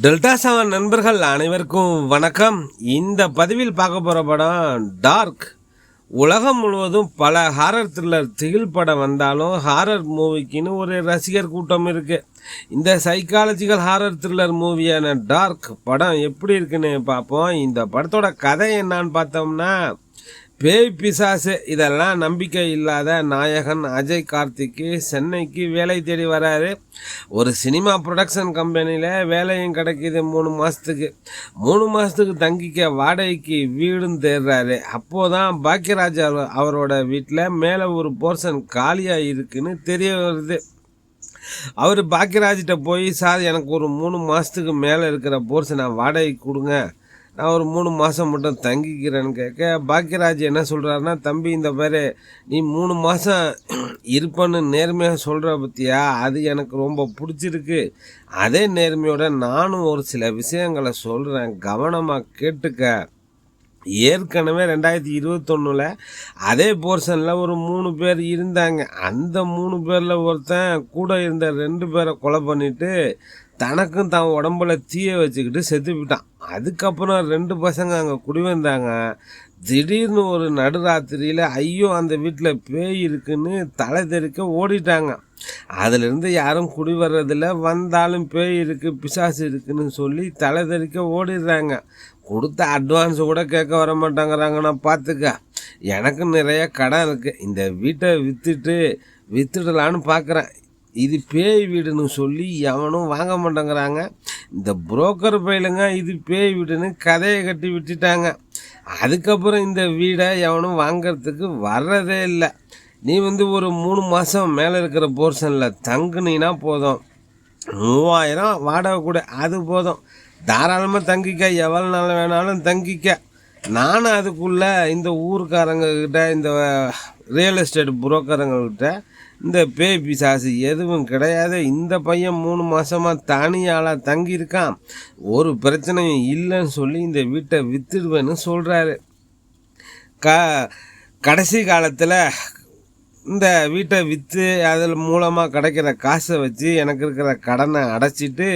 Delta seven நண்பர்கள் அனைவருக்கும் வணக்கம். இந்த பதிவில் பார்க்க போகிற படம் டார்க். உலகம் முழுவதும் பல ஹாரர் த்ரில்லர் திகில் படம் வந்தாலும் ஹாரர் மூவிக்குன்னு ஒரு ரசிகர் கூட்டம் இருக்குது. இந்த சைக்காலஜிக்கல் ஹாரர் த்ரில்லர் மூவியான டார்க் படம் எப்படி இருக்குன்னு பார்ப்போம். இந்த படத்தோட கதை என்னான்னு பார்த்தோம்னா, பேய் பிசாசு இதெல்லாம் நம்பிக்கை இல்லாத நாயகன் அஜய் கார்த்திக்கு சென்னைக்கு வேலை தேடி வராரு. ஒரு சினிமா ப்ரொடக்ஷன் கம்பெனியில் வேலையும் கிடைக்கிது 3 மாதத்துக்கு. 3 மாதத்துக்கு தங்கிக்க வாடகைக்கு வீடும் தேடுறாரு. அப்போதான் பாக்கியராஜ் அவரோட வீட்டில் மேலே ஒரு போர்ஷன் காலியாக இருக்குன்னு தெரிய வருது. அவர் பாக்கியராஜிட்ட போய், சார் எனக்கு ஒரு 3 மாதத்துக்கு மேலே இருக்கிற போர்ஷனை வாடகைக்கு கொடுங்க, நான் ஒரு 3 மாதம் மட்டும் தங்கிக்கிறேன்னு கேட்க, பாக்கியராஜ் என்ன சொல்கிறாருன்னா, தம்பி இந்த பேர் நீ 3 மாதம் இருப்பேன்னு நேர்மையாக சொல்கிற பற்றியா, அது எனக்கு ரொம்ப பிடிச்சிருக்கு. அதே நேர்மையோட நானும் ஒரு சில விஷயங்களை சொல்கிறேன், கவனமாக கேட்டுக்க. ஏற்கனவே 2021 அதே போர்ஷனில் ஒரு 3 பேர் இருந்தாங்க. அந்த 3 பேரில் ஒருத்தன் கூட இருந்த 2 பேரை கொலை பண்ணிவிட்டு தனக்கும் தான் உடம்புல தீய வச்சுக்கிட்டு செத்துப்பிட்டான். அதுக்கப்புறம் 2 பசங்க அங்கே குடி வந்தாங்க. திடீர்னு ஒரு நடுராத்திரியில் ஐயோ அந்த வீட்டில் பேய் இருக்குன்னு தலை தெறிக்க ஓடிட்டாங்க. அதிலிருந்து யாரும் குடி வர்றதில்ல. வந்தாலும் பேய் இருக்குது பிசாசு இருக்குன்னு சொல்லி தலை தெறிக்க ஓடிடுறாங்க. கொடுத்த அட்வான்ஸு கூட கேட்க வர மாட்டாங்கிறாங்கன்னா பார்த்துக்க. எனக்கு நிறைய கடன் இருக்குது, இந்த வீட்டை விற்றுடலான்னு பார்க்குறேன். இது பேய் வீடுன்னு சொல்லி எவனும் வாங்க மாட்டேங்கிறாங்க. இந்த புரோக்கர் பயிலுங்க இது பேய் வீடுன்னு கதையை கட்டி விட்டுட்டாங்க. அதுக்கப்புறம் இந்த வீடை எவனும் வாங்கிறதுக்கு வர்றதே இல்லை. நீ ஒரு 3 மாதம் மேலே இருக்கிற போர்ஷனில் தங்குனீன்னா போதும், 3000 வாடகை கூட, அது போதும், தாராளமாக தங்கிக்க, எவ்வளோ நாள் வேணாலும் தங்கிக்க. நானும் அதுக்குள்ளே இந்த ஊருக்காரங்கக்கிட்ட, இந்த ரியல் எஸ்டேட் புரோக்கருங்கக்கிட்ட இந்த பேய் பிசாசு எதுவும் கிடையாது, இந்த பையன் 3 மாதமாக தனியாளாக தங்கியிருக்கான், ஒரு பிரச்சனையும் இல்லைன்னு சொல்லி இந்த வீட்டை விற்றுடுவேன்னு சொல்கிறாரு. கடைசி காலத்தில் இந்த வீட்டை விற்று அதில் மூலமாக கிடைக்கிற காசை வச்சு எனக்கு இருக்கிற கடனை அடைச்சிட்டு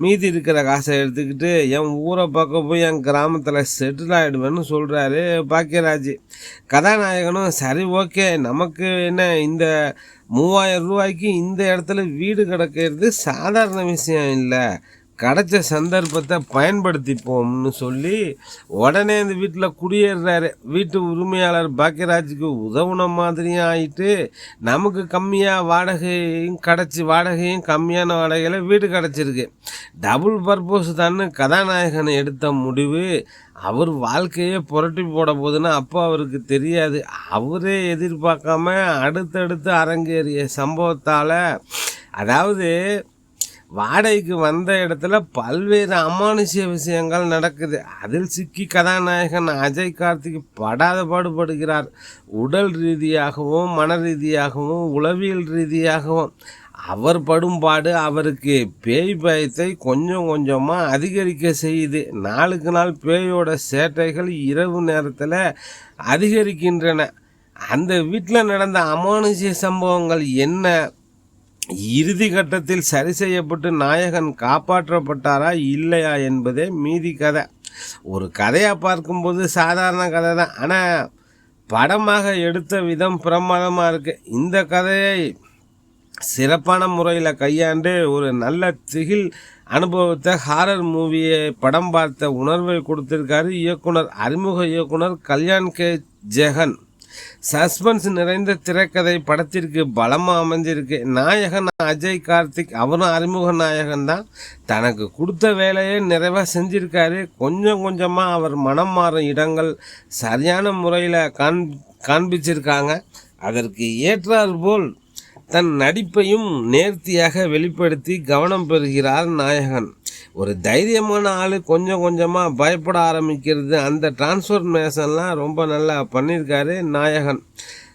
மீதி இருக்கிற காசை எடுத்துக்கிட்டு என் ஊரை பக்கம் போய் என் கிராமத்தில் செட்டில் ஆகிடுவேன்னு சொல்கிறாரு பாக்கியராஜ். கதாநாயகனும் சரி ஓகே, நமக்கு என்ன இந்த 3000 ரூபாய்க்கு இந்த இடத்துல வீடு கிடக்கிறது சாதாரண விஷயம் இல்லை, கிடைச்ச சந்தர்ப்பத்தை பயன்படுத்திப்போம்னு சொல்லி உடனே இந்த வீட்டில் குடியேறாரு. வீட்டு உரிமையாளர் பாக்கியராஜுக்கு உதவுன மாதிரியும் ஆகிட்டு, நமக்கு கம்மியாக வாடகையும் கம்மியான வாடகையில் வீடு கிடச்சிருக்கு. டபுள் பர்பஸ் தான் கதாநாயகனை எடுத்த முடிவு. அவர் வாழ்க்கையே புரட்டி போட போகுதுன்னு அப்போ அவருக்கு தெரியாது. அவரே எதிர்பார்க்காம அடுத்தடுத்து அரங்கேறிய சம்பவத்தால், அதாவது வாடகைக்கு வந்த இடத்துல பல்வேறு அமானுஷ்ய விஷயங்கள் நடக்குது. அதில் சிக்கி கதாநாயகன் அஜய் கார்த்திக் படாத பாடுபடுகிறார். உடல் ரீதியாகவும் மன ரீதியாகவும் உளவியல் ரீதியாகவும் அவர் படும் பாடு அவருக்கு பேய் பயத்தை கொஞ்சம் கொஞ்சமாக அதிகரிக்க செய்யுது. நாளுக்கு நாள் பேயோட சேட்டைகள் இரவு நேரத்தில் அதிகரிக்கின்றன. அந்த வீட்டில் நடந்த அமானுஷ்ய சம்பவங்கள் என்ன, இறுதி கட்டத்தில் சரி செய்யப்பட்டு நாயகன் காப்பாற்றப்பட்டாரா இல்லையா என்பதே மீதி கதை. ஒரு கதையாக பார்க்கும்போது சாதாரண கதை தான், ஆனால் படமாக எடுத்த விதம் பிரமாதமாக இருக்குது. இந்த கதையை சிறப்பான முறையில் கையாண்டு ஒரு நல்ல திகில் அனுபவத்தை, ஹாரர் மூவியை படம் பார்த்த உணர்வை கொடுத்திருக்காரு அறிமுக இயக்குனர் கல்யாண் கே ஜெகன். சஸ்பென்ஸ் நிறைந்த திரைக்கதை படத்திற்கு பலமாக அமைஞ்சிருக்கு. நாயகன் அஜய் கார்த்திக், அவரும் அறிமுக நாயகன் தான், தனக்கு கொடுத்த வேலையை நிறைவாக செஞ்சிருக்காரு. கொஞ்சம் கொஞ்சமாக அவர் மனம் மாறும் இடங்கள் சரியான முறையில் காண்பிச்சிருக்காங்க. அதற்கு ஏற்றார் போல் தன் நடிப்பையும் நேர்த்தியாக வெளிப்படுத்தி கவனம் பெறுகிறார் நாயகன். ஒரு தைரியமான ஆள் கொஞ்சம் கொஞ்சமாக பயப்பட ஆரம்பிக்கிறது, அந்த டிரான்ஸ்ஃபர்மேஷன்லாம் ரொம்ப நல்லா பண்ணியிருக்காரு நாயகன்.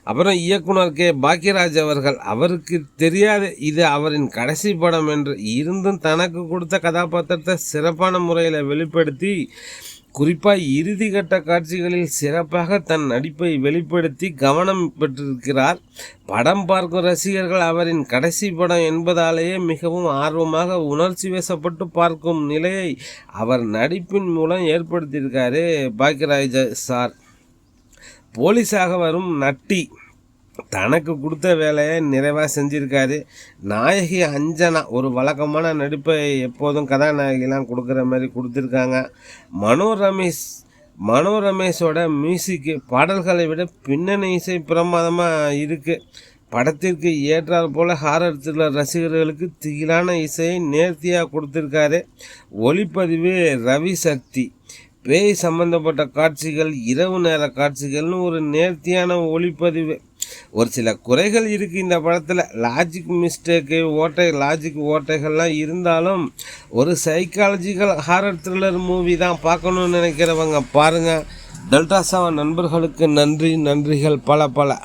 அப்புறம் இயக்குனர் பாக்கியராஜ் அவர்கள், அவருக்கு தெரியாது இது அவரின் கடைசி படம் என்று இருந்தும் தனக்கு கொடுத்த கதாபாத்திரத்தை சிறப்பான முறையில் வெளிப்படுத்தி குறிப்பாக இறுதிக்கட்ட காட்சிகளில் சிறப்பாக தன் நடிப்பை வெளிப்படுத்தி கவனம் பெற்றிருக்கிறார். படம் பார்க்கும் ரசிகர்கள் அவரின் கடைசி படம் என்பதாலேயே மிகவும் ஆர்வமாக உணர்ச்சி வசப்பட்டு பார்க்கும் நிலையை அவர் நடிப்பின் மூலம் ஏற்படுத்தியிருக்காரு பாக்யராஜ் சார். போலீஸாக வரும் நட்டி தனக்கு கொடுத்த வேலையை நிறைவாக செஞ்சுருக்காரு. நாயகி அஞ்சனா ஒரு வழக்கமான நடிப்பை எப்போதும் கதாநாயகிலாம் கொடுக்குற மாதிரி கொடுத்துருக்காங்க. மனோ ரமேஷோட மியூசிக்கு பாடல்களை விட பின்னணி இசை பிரமாதமாக இருக்குது. படத்திற்கு ஏற்றாற் போல் ஹாரர் த்ரில்லர் ரசிகர்களுக்கு திகிலான இசையை நேர்த்தியாக கொடுத்துருக்காரு. ஒளிப்பதிவு ரவி சக்தி. பேய் சம்பந்தப்பட்ட காட்சிகள், இரவு நேர காட்சிகள்னு ஒரு நேர்த்தியான ஒளிப்பதிவு. ஒரு சில குறைகள் இருக்குது இந்த படத்தில். லாஜிக் ஓட்டைகள்லாம் இருந்தாலும் ஒரு சைக்காலஜிக்கல் ஹாரர் த்ரில்லர் மூவி தான். பார்க்கணுன்னு நினைக்கிறவங்க பாருங்கள். டெல்டா 7 நண்பர்களுக்கு நன்றிகள் பல.